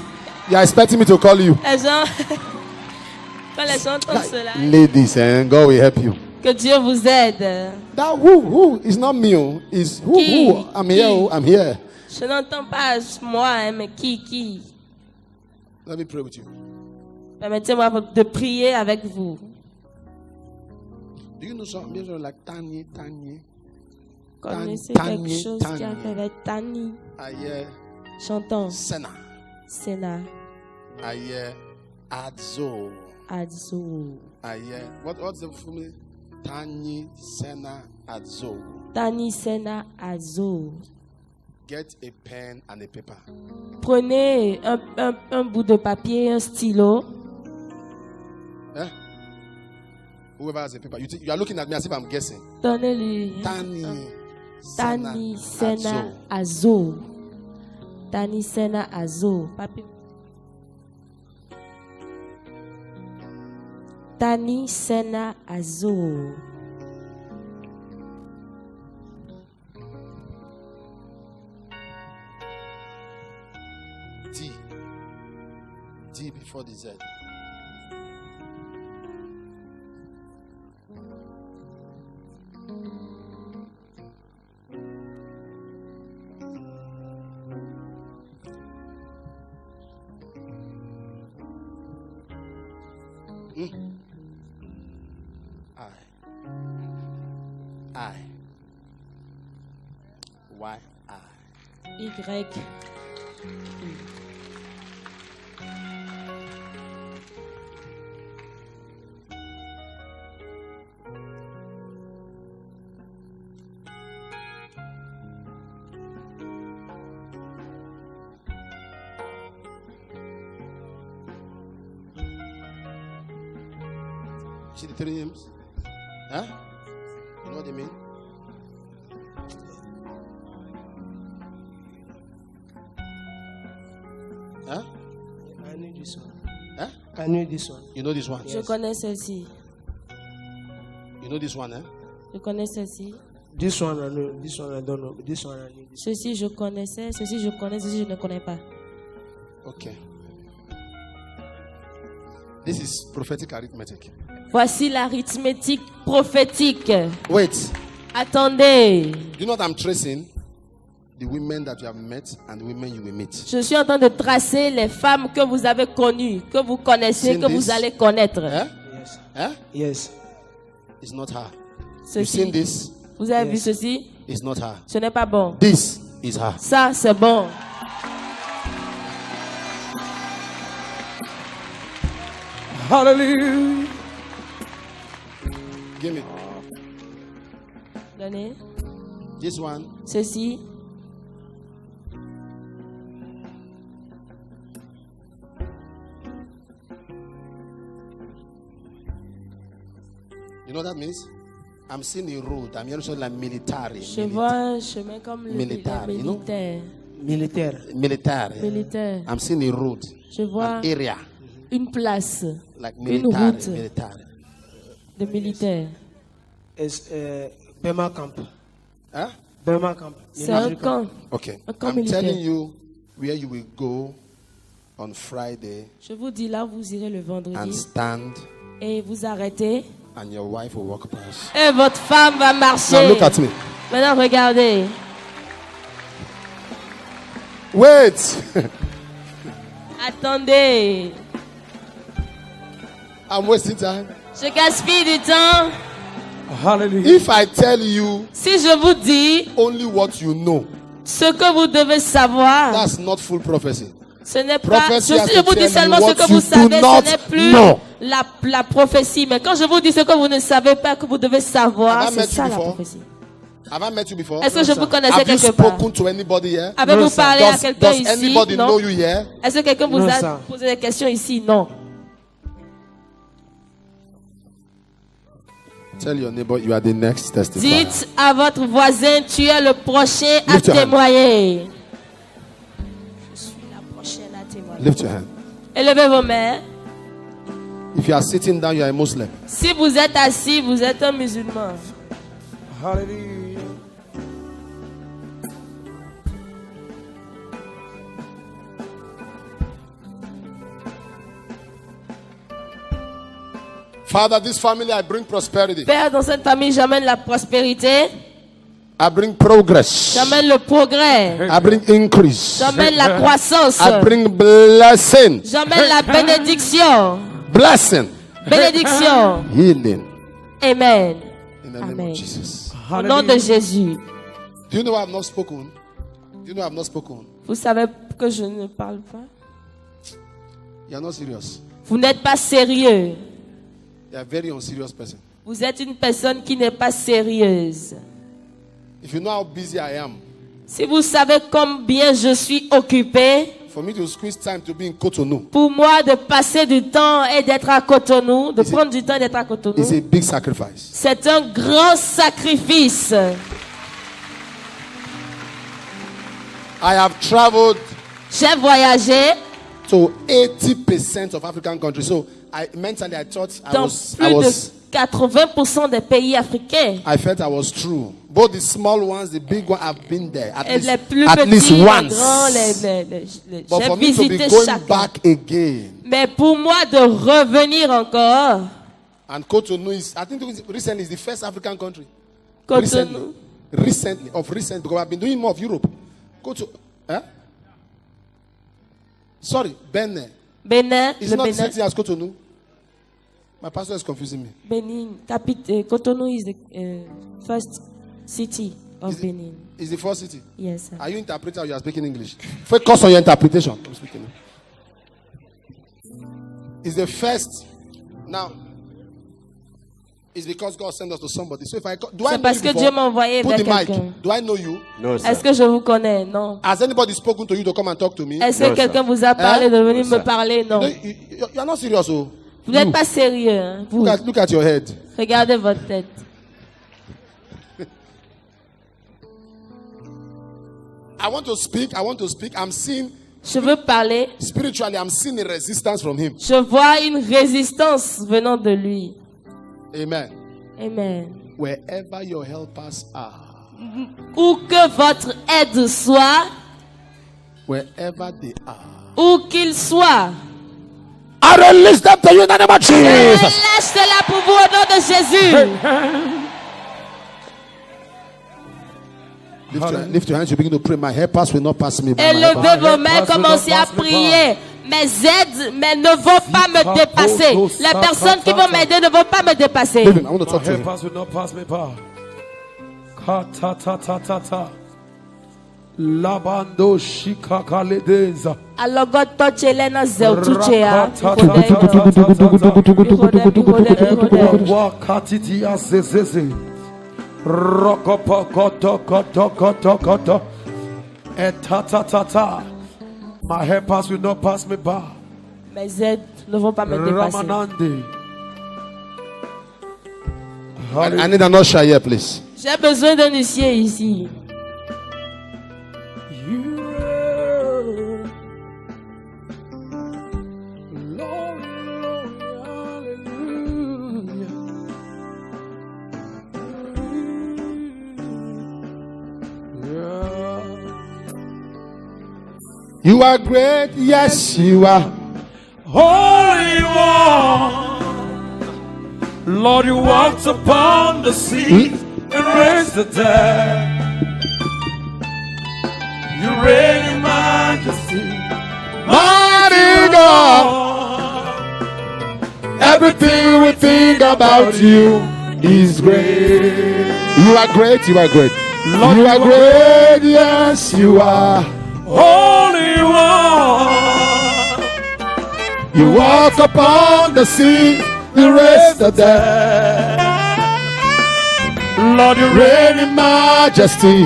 You are expecting me to call you. Les gens, quand les gens entendent cela, Ladies, and God will help you. que Dieu vous aide. That who is not me, oh, is who, Qui? who? I'm here, oh, I'm here. Je n'entends pas moi, hein, mais qui? Let me pray with you. Permettez-moi de prier avec vous. Do you know some music like Tanye? Connaissez Tani, quelque chose qui a Tani. fait avec Tani? I hear Chantons Senna. Sena, I hear Adzo. Adzo. I hear what's the full name? Tanye Senna Adzo. Tani, Sena, Adzo. Get a pen and a paper. Prenez un bout de papier, un stylo. Eh? Whoever has a paper, you are looking at me as if I'm guessing. Donnez-lui. Tani Sena, Adzo. Tani, Sena, Adzo. Papier. Tani, Sena, Adzo. T before the Z. I. Y. I. Y. See the three names? Huh? You know what they mean? Huh? I knew this one. Huh? I knew this one. You know this one? Je connais celle-ci. You know this one, eh? Je connais celle-ci. This one I know. This one I don't know. This one I knew. This Ceci je connaissais, ceci je connais, ceci je ne connais pas. Okay. This is prophetic arithmetic. Voici l'arithmétique prophétique. Wait. Attendez. Do you know what I'm tracing? The women that you have met and the women you will meet. Je suis en train de tracer les femmes que vous avez connues, que vous connaissez, Seen que this? vous allez connaître. Eh? Yes. Eh? Yes. It's not her. You've Ceci. seen this? Vous avez vu Yes. ceci? It's not her. Ce n'est pas bon. This is her. Ça, c'est bon. Hallelujah. Give me Donnez. this one. Ceci. You know what that means? I'm seeing a road. I'm hearing something like military. Je vois un chemin comme le Militaire, you know? militaire. Militaire. Military. Militaire. I'm seeing a road, Je vois an area, une place like Une military. route. Military. de militaires. Is Bema camp. Huh? Bema camp. C'est un camp. Okay. Un camp I'm militaire. telling you where you will go on Friday Je vous dis là, vous irez le and vendredi stand, et vous arrêtez and your wife will walk past. et votre femme va marcher. Now look at me. Maintenant, regardez. Wait. Attendez. I'm wasting time. Je gaspille du temps. Hallelujah. If I tell you Si je vous dis only what you know, ce que vous devez savoir, that's not full prophecy. ce n'est pas. Prophecy Si has je to vous dis tell seulement you ce what que you vous do savez, not ce n'est plus know. la prophétie. Mais quand je vous dis ce que vous ne savez pas, que vous devez savoir, Have I met c'est ça you la before? prophétie. Have I met you before? Est-ce que je vous connaissais Have you quelque part? spoken to anybody here? Avez-vous parlé à Does, quelqu'un does ici? anybody Non. know you here? Est-ce que quelqu'un vous Non, a ça. posé des questions ici? Non. Tell your neighbor you are the next testifier. Dites à votre voisin, tu es le prochain à Lift your hand. témoigner. Je suis la prochaine à témoigner. Lift your hand. Élevez vos mains. If you are sitting down, you are a Muslim. Si vous êtes assis, vous êtes un musulman. Hallelujah. Father, this family, I bring prosperity. Père, dans cette famille, j'amène la prospérité. I bring progress. J'amène le progrès. I bring increase. J'amène la croissance. I bring blessing. J'amène la bénédiction. Blessing. Bénédiction. Healing. Amen. In the name Amen. of Jesus. Au nom de Jésus. Do you know I have not spoken? Do you know I have not spoken? Vous savez que je ne parle pas? You are not serious. Vous n'êtes pas sérieux. You are a very unserious person. Vous êtes une personne qui n'est pas sérieuse. If you know how busy I am, Si vous savez combien je suis occupé, for me to squeeze time to be in Cotonou pour moi de passer du temps et d'être à Cotonou, de prendre du temps et d'être à Cotonou, is a big sacrifice. c'est un grand sacrifice. I have traveled J'ai voyagé to 80% of African countries. So mentally I thought dans plus de 80% des pays africains. I felt I was true. Both the small ones, the big one, I've been there at Et les least, plus at petits, least les once. grands, But j'ai for me to be visité going chacun. back again, Mais pour moi de revenir encore, and Cotonou is, I think recently is the first African country. Cotonou, Recently, because I've been doing more of Europe. Go to, sorry, Benin. Bénin, It's le not the Bénin, same thing as Cotonou. My pastor is confusing me. Benin, Cotonou is the first city of Benin. It's the first city. Yes, sir. Are you interpreter or you are speaking English? Focus on your interpretation. I'm speaking. It's the first. Now, it's because God sent us to somebody. So if I do I C'est know parce you que before? Dieu m'a envoyé Put vers the mic. quelqu'un. Do I know you? No, sir. Est-ce que je vous connais? Non. Has anybody spoken to you to come and talk to me? Est-ce que Non, quelqu'un sir. vous a parlé de venir Non, me sir. parler? Non. You are not serious, oh. Vous n'êtes pas sérieux. Hein, vous. Look at your head. Regardez votre tête. I want to speak. I'm seeing Je veux parler. spiritually. I'm seeing a resistance from him. Je vois une résistance venant de lui. Amen. Amen. Wherever your helpers are, Où que votre aide soit, wherever they are, où qu'il soit, I release them to you in the name of je Jesus. lâche cela pour vous au nom de Jésus. Lift your hands. You begin to pray. My helpers will not pass me by. My Élevez helpers. vos mains, commencez à prier. Mes aides mais ne vont pas me dépasser. Les personnes qui vont m'aider ne vont pas me dépasser. Leave him. I want to talk My to him. helpers will not pass me by. Ka ta ta ta ta ta. Labando shika kaledeza. Alogoto chelena zeutuchea. Wakatiti azezeze. Rokopokotokotokotokoto. Etatatata. My helpers will not pass me by. Mes aides ne vont pas me dépasser. Ramanande. I need an usher here, please. J'ai besoin d'un huissier ici. You You are great, yes, you are. Holy One. Lord, you walked upon the sea and raised the dead. You reign in majesty. Mighty God. Everything we think about you is great. You are great, you are great. Lord, you are great, yes, you are. Holy One. You walk upon the sea, you raise the dead. Lord, you Reign in majesty.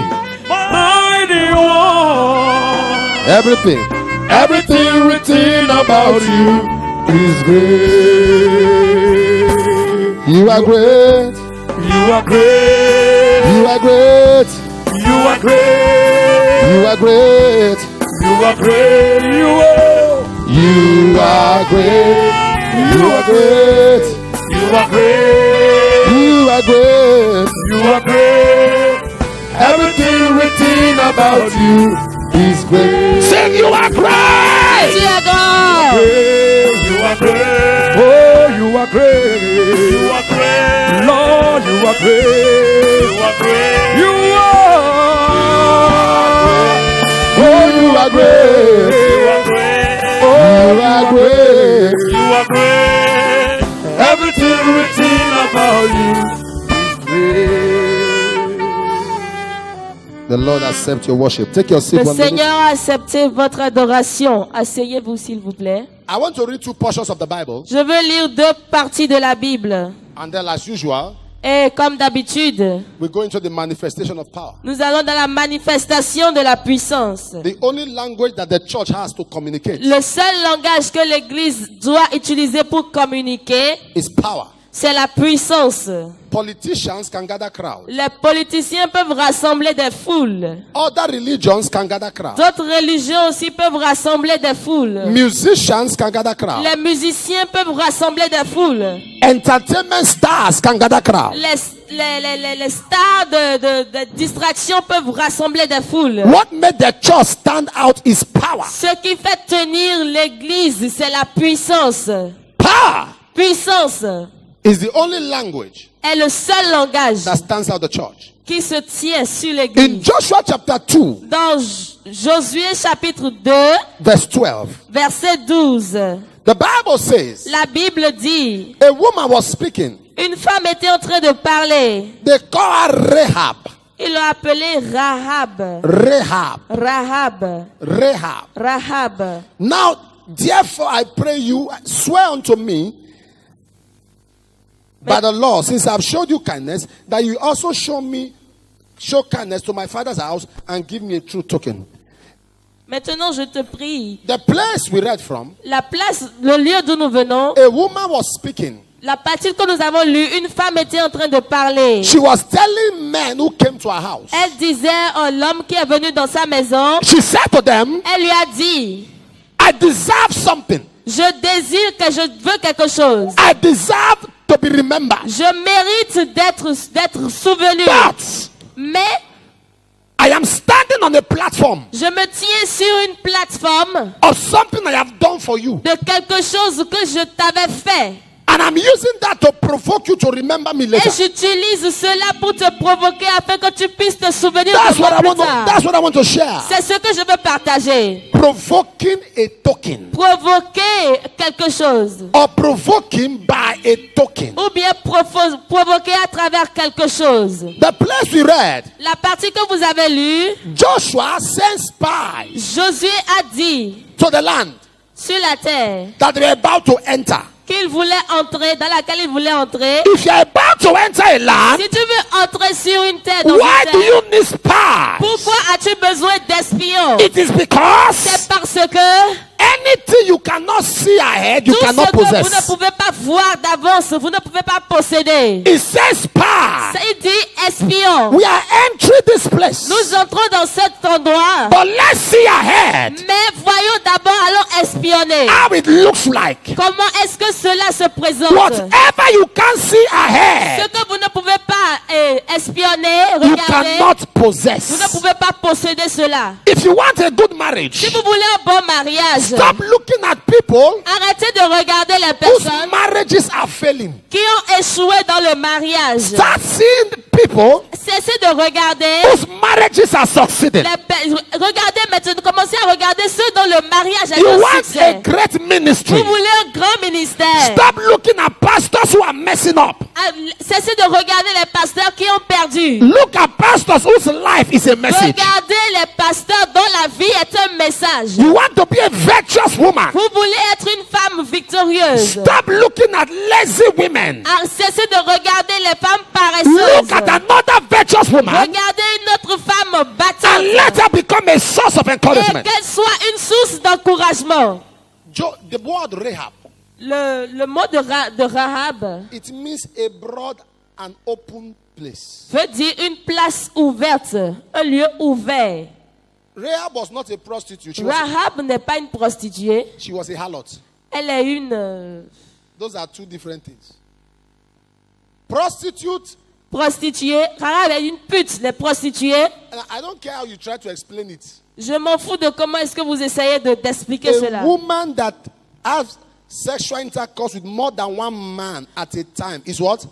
mighty One. Everything written about you is great. You are great. You are great. You are great. You are great. You are great. You are great. You are. You are great. You are great. You are great. You are great. You are great. Everything written about you is great. Sing, you are great. Tu es grand. You are great. Oh, you are great. You are great. Lord, you are great. You are great. You are. Oh, you are great. You are great. Oh, you are great. You are great. Everything written about you is great. The Lord accept your worship. Take your seat. Le 1 minute. Seigneur a accepté votre adoration. Asseyez-vous s'il vous plaît. I want to read 2 portions of the Bible, Je veux lire 2 parties de la Bible. and then, as usual, Et comme d'habitude, we go into the manifestation of power. nous allons dans la manifestation de la puissance. The only language that the church has to communicate Le seul langage que l'Église doit utiliser pour communiquer, is power. c'est la puissance. Politicians can gather crowds. Les politiciens peuvent rassembler des foules. Other religions can gather crowds. D'autres religions aussi peuvent rassembler des foules. Musicians can gather crowds. Les musiciens peuvent rassembler des foules. Entertainment stars can gather crowds. Les stars de distraction peuvent rassembler des foules. What made the church stand out is power. Ce qui fait tenir l'église, c'est la puissance. Power Puissance is the only language est le seul langage that stands out the church. qui se tient sur In l'église. Joshua chapter 2, Dans Josué chapitre 2, verse 12, verset 12, the Bible says, la Bible dit, a woman was speaking. une femme était en train de parler. They call her Rahab. Ils l'ont appelée Rahab. Rahab. Rahab. Rahab. Rahab. Now, therefore, I pray you, swear unto me by the Lord, since I have showed you kindness, that you also show kindness to my father's house and give me a true token. Maintenant, je te prie. The place we read from, La place, le lieu d'où nous venons, a woman was speaking. la partie que nous avons lue, une femme était en train de parler. She was telling men who came to her house. Elle disait à l'homme qui est venu dans sa maison, She said to them, elle lui a dit, I deserve something. je désire que je veux quelque chose. I deserve to be remembered. Je mérite d'être souvenu. But Mais I am standing on a platform je me tiens sur une plateforme of something I have done for you. de quelque chose que je t'avais fait. And I'm using that to provoke you to remember me Et later. j'utilise cela pour te provoquer afin que tu puisses te souvenir That's de moi what I plus want to, tard. that's what I want to share. C'est ce que je veux partager. Provoking a token. Provoquer quelque chose. Or provoking by a token. Ou bien provoquer à travers quelque chose. The place we read, La partie que vous avez lue, Joshua sent spies Josué a dit to the land sur la terre that they were about to enter. qu'il voulait entrer, dans laquelle il voulait entrer. If you're about to enter a land, Si tu veux entrer sur une terre, dans why une do terre, you need spies? pourquoi as-tu besoin d'espions? It is because C'est parce que anything you cannot see ahead, you tout ce cannot que vous ne possess. pouvez pas voir d'avance, vous ne pouvez pas posséder. It says spy. Il dit espion. We are entering this place. Nous entrons dans cet endroit. But let's see ahead Mais voyons d'abord, allons espionner. how it looks like. Comment est-ce que cela se présente? Whatever you can see Ce ahead, que vous ne pouvez pas espionner, You regarder. cannot Vous ne possess. pouvez pas posséder cela. If you want a good marriage, Si vous voulez un bon mariage, stop looking at people arrêtez de regarder les whose personnes marriages are failing. qui ont échoué dans le mariage. Start seeing people Cessez de regarder whose marriages are succeeding. regardez maintenant, commencez à regarder ceux dont le mariage a You un want a succès. great ministry. Vous voulez un grand ministère. Stop looking at pastors who are messing up. Cessez de regarder les pasteurs qui ont perdu. Look at pastors whose life is a message. Regardez les pasteurs dont la vie est un message. You want to be a virtuous woman. Vous voulez être une femme victorieuse. Stop looking at lazy women. Cessez de regarder les femmes Look paresseuses. at another virtuous woman Regardez une autre femme and battante. let her become a source of Et encouragement. qu'elle soit une source d'encouragement. The word Rahab, Le mot de Rahab it means a broad and open place. veut dire une place ouverte, un lieu ouvert. Rahab was not a prostitute. Rahab n'est pas une prostituée, She was a harlot. elle est une Those are two different things. Prostitute, prostituée. Rahab est une pute, les prostituées. and I don't care how you try to explain it. Je m'en fous de comment est-ce que vous essayez d'expliquer A cela. woman that has sexual intercourse with more than one man at a time is what?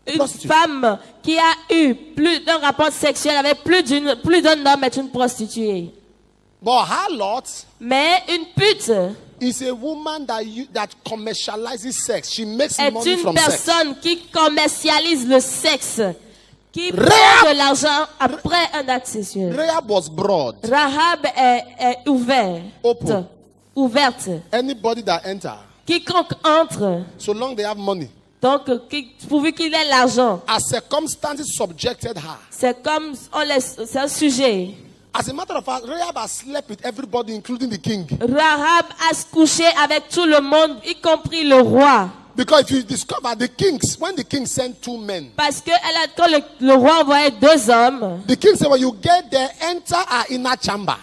Une prostituée. femme qui a eu plus d'un rapport sexuel avec plus d'un homme est une prostituée. But harlot Mais une pute is a woman that commercializes sex. She makes est money une from sex. personne qui commercialise le sexe, qui Rahab- prend de l'argent après un acte sexuel. Rahab was broad. Rahab est Open. ouverte. Anybody that enter, Quiconque entre, so long they have money, donc pourvu qu'il ait l'argent, as circumstances subjected her. c'est comme c'est un sujet. As a matter of fact, Rahab has slept with everybody, including the king. Rahab a couché avec tout le monde, y compris le roi. Because if you discover the kings, when the king sent two men, Parce que quand le roi envoyait deux hommes, the king said, when you get there, enter our inner chamber.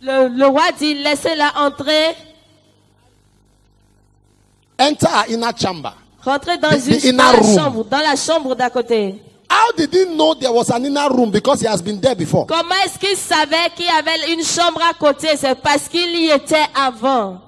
le roi dit laissez-la entrer, Enter our inner chamber. rentrer dans The inner room. chambre, dans la chambre d'à côté. How did he know there was an inner room? Because he has been there before. Comment est-ce qu'il savait qu'il y avait une chambre à côté? C'est parce qu'il y était avant.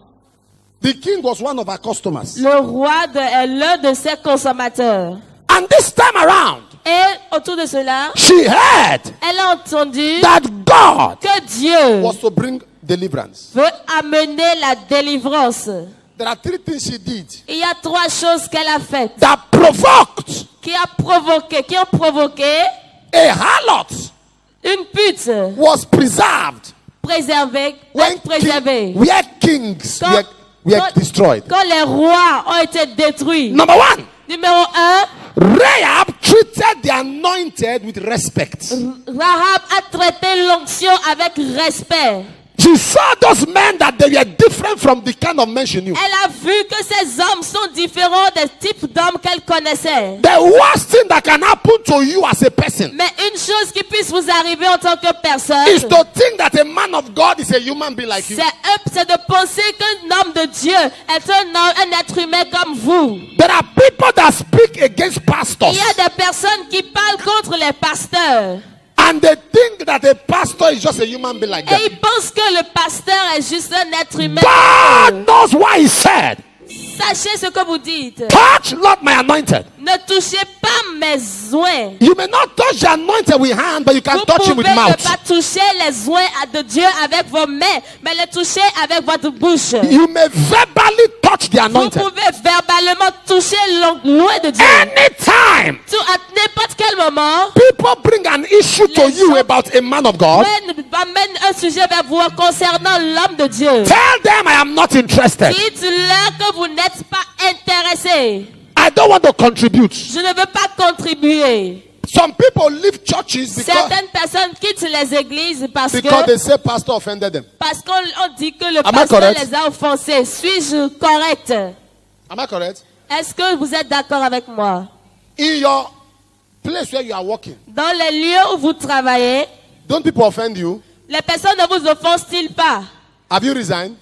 The king was one of our customers. Le roi est l'un de ses consommateurs. And this time around, Et autour de cela, she heard elle a entendu that God que Dieu was to bring deliverance. veut amener la délivrance. There are three things she did Il y a trois choses qu'elle a faites that provoked qui ont provoqué a harlot une pute was preserved préservée, when préservée. where kings Quand- were quand- destroyed. Quand les rois ont été détruits. Number one, Numéro 1, Rahab treated the anointed with respect. Rahab a traité l'onction avec respect. She saw those men that they were different from the kind of men she knew. Elle a vu que ces hommes sont différents des types d'hommes qu'elle connaissait. The worst thing that can happen to you as a person Mais une chose qui puisse vous arriver en tant que personne, is to think that a man of God is a human being like you. c'est de penser qu'un homme de Dieu est un être humain comme vous. There are people that speak against pastors Il y a des personnes qui parlent contre les pasteurs. and they think that a pastor is just a human being like Et them. ils pensent que le pasteur est juste un être humain. God knows why he said, Sachez ce que vous dites. touch not my anointed. Ne touchez pas mes oins. You may not touch the anointed with hand, but you can Vous touch him pouvez with ne mouth. pas toucher les oins de Dieu avec vos mains, mais les toucher avec votre bouche. You may verbally touch the Vous anointed. pouvez verbalement toucher loin de Dieu. Anytime À n'importe quel moment, people bring an issue to Les you gens- about a man of God, amène un sujet vers vous concernant l'homme de Dieu. tell them I am not interested. Dites-leur que vous n'êtes pas intéressé. I don't want to contribute. Je ne veux pas contribuer. Some people leave churches because Certaines personnes quittent les églises parce they say pastor offended them. qu'on dit que le Am I pasteur correct? les a offensés. Suis-je correct? Am I correct? Est-ce que vous êtes d'accord avec moi? In your place where you are working, Dans les lieux où vous travaillez, don't people offend you? les personnes ne vous offensent-ils pas? Have you resigned?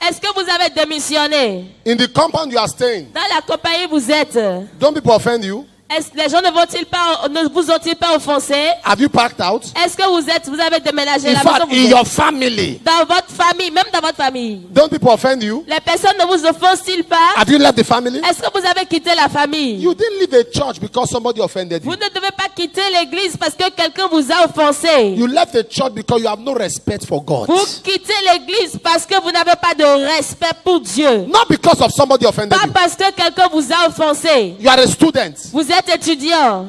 Est-ce que vous avez démissionné? In the compound you are staying, Dans la compagnie où vous êtes, don't people offend you? Est-ce que les gens ne vous ont-ils pas offensé? Have you packed out? Est-ce que vous avez déménagé In la maison? fact, in your family, Dans votre famille, même dans votre famille. don't people offend you? Les personnes ne vous offensent-ils pas? Have you left the family? Est-ce que vous avez quitté la famille? You didn't leave a church because somebody offended Vous you. ne devez pas quitter l'église parce que quelqu'un vous a offensé. You left the church because you have no respect for God. Vous quittez l'église parce que vous n'avez pas de respect pour Dieu. Not because of somebody offended Pas you. parce que quelqu'un vous a offensé. You are a student. Vous êtes étudiant,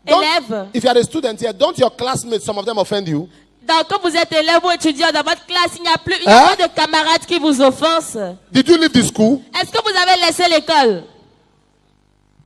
élève. If you are a student here, don't your classmates, some of them offend you? Donc, quand vous êtes élève ou étudiant dans votre classe, il n'y a pas de camarades qui vous offensent. Did you leave the school? Est-ce que vous avez laissé l'école?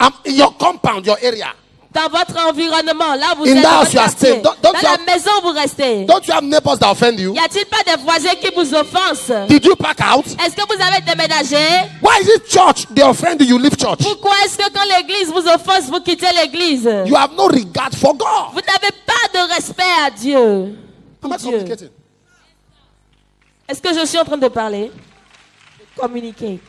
In your compound, your area. Dans votre environnement, là vous In êtes that dans house votre you are quartier. staying. Don't Dans you la have- maison où vous restez. Don't you have neighbors that offend you? Y a-t-il pas des voisins qui vous offensent? Did you pack out? Est-ce que vous avez déménagé? Why is it church they offend you? You leave church. Pourquoi est-ce que quand l'église vous offense, vous quittez l'église? You have no regard for God. Vous n'avez pas de respect à Dieu. Am I Dieu. communicating? Est-ce que je suis en train de parler? Communiquer.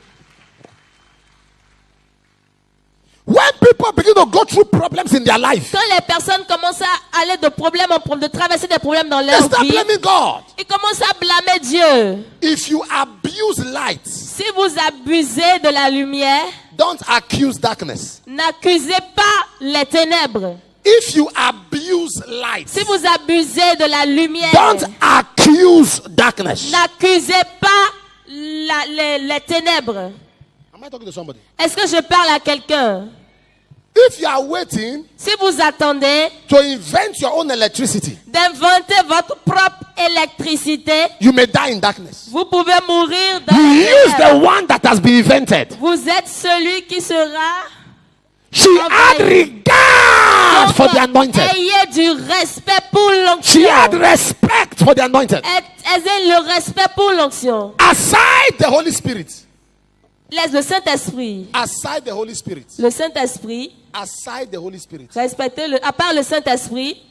When people begin to go through problems in their life, Quand les personnes commencent à aller de problème en problème, de traverser des problèmes dans they leur start vie, blaming God. ils commencent à blâmer Dieu. If you abuse light, Si vous abusez de la lumière, don't accuse darkness. n'accusez pas les ténèbres. If you abuse light, Si vous abusez de la lumière, don't accuse darkness. n'accusez pas les ténèbres. Am I talking to somebody? Est-ce que je parle à quelqu'un? If you are waiting Si vous attendez to invent your own electricity, d'inventer votre propre électricité, you may die in darkness. vous pouvez mourir dans You les use the ténèbres. one that has been invented. Vous êtes celui qui sera... She had regard for the anointed. Ayez du respect pour She l'onction. had respect for the anointed. Ayez le respect pour l'onction. Aside the Holy Spirit. Laisse le Saint-Esprit. Aside the Holy Spirit. Le Saint-Esprit. Aside the Holy Spirit. Respectez-le. À part le Saint-Esprit,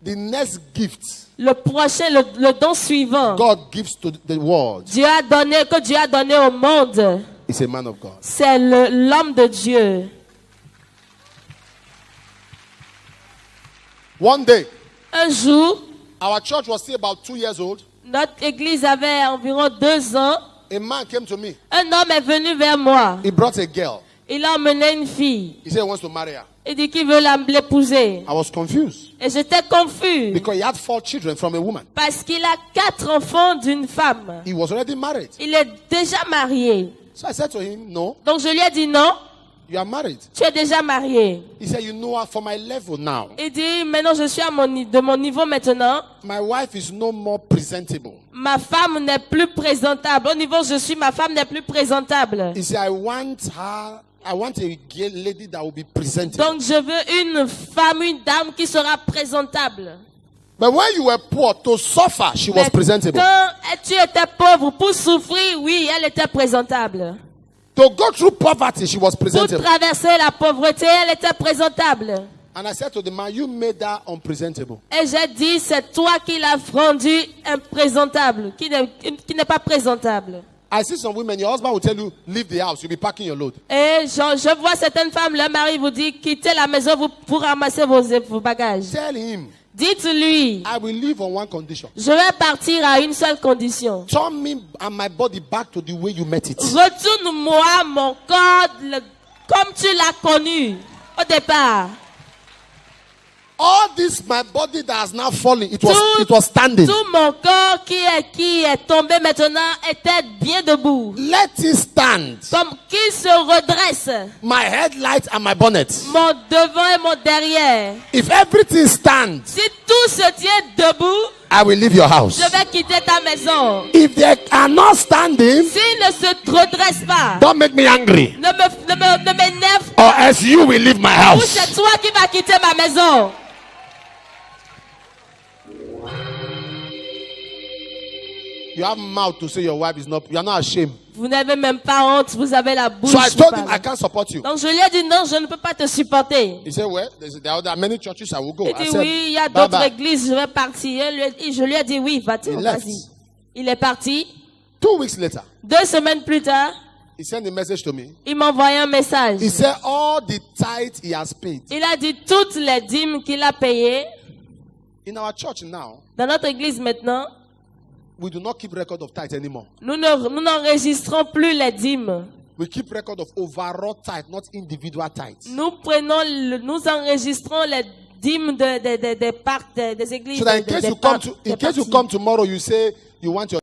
The next gift le prochain, le don suivant, God gives to the world que Dieu a donné au monde, is a man of God. c'est l'homme de Dieu. One day, Un jour, our church was still about 2 years old. notre église avait environ 2 ans. A man came to me. Un homme est venu vers moi. He brought a girl. Il a emmené une fille. He said he wants to marry her. Il dit qu'il veut l'épouser. I was confused Et j'étais confus. because he had 4 children from a woman. Parce qu'il a 4 enfants d'une femme. He was already married. Il est déjà marié. So I said to him, no, Donc je lui ai dit non, you are married. tu es déjà marié. He said, you know, for my level now, Il dit maintenant je suis de mon niveau maintenant. my wife is no more presentable. Ma femme n'est plus présentable. Au niveau où je suis, ma femme n'est plus présentable. He said, I want a girl lady that will be presentable. Donc je veux une femme, une dame qui sera présentable. But when you were poor to suffer, she was Mais presentable. quand tu étais pauvre pour souffrir, oui, elle était présentable. To go through poverty, she was Pour presentable. traverser la pauvreté, elle était présentable. And I said to the man, you made her unpresentable. Et j'ai dit, c'est toi qui l'as rendu imprésentable, qui n'est pas présentable. I see some women, your husband will tell you, leave the house, you'll be packing your load. Et je vois certaines femmes, leur mari vous dit, quittez la maison pour ramasser vos bagages. Tell him, Dites-lui, I will live on one condition. je vais partir à une seule condition. Turn me and my body back to the way you met it. Retourne-moi mon corps comme tu l'as connu au départ. All this, my body that has now fallen, it was standing. Tout mon corps qui est tombé maintenant était bien debout. Let it stand. Comme qu'il se redresse. My headlight and my bonnet. Mon devant et mon derrière. If everything stands, Si tout se tient debout, I will leave your house. je vais quitter ta maison. If they are not standing, S'il ne se redresse pas, don't make me angry. ne m'énerve Or pas. else you will leave my Ou house. c'est toi qui vas quitter ma maison. You have mouth to say your wife is not, you are not ashamed. Vous n'avez même pas honte, vous avez la bouche. So I told him, parler. I can't support you. Donc je lui ai dit non, je ne peux pas te supporter. He said, well, there are many churches I will go. Il I dit said, oui, il y a bye d'autres bye. églises, je vais partir. Je lui ai dit oui, He left. vas-y. Il est parti. 2 weeks later, 2 semaines plus tard, He sent a message to me. Il m'a envoyé un message. He said all the tithes he has paid. Il a dit toutes les dîmes qu'il a payées. In our church now, Dans notre église maintenant, we do not keep record of tithes anymore. nous n'enregistrons plus les dîmes. We keep record of overall tithe, not individual tithes. Nous enregistrons les dîmes des parcs des églises. So that in case you come tomorrow, you say you want your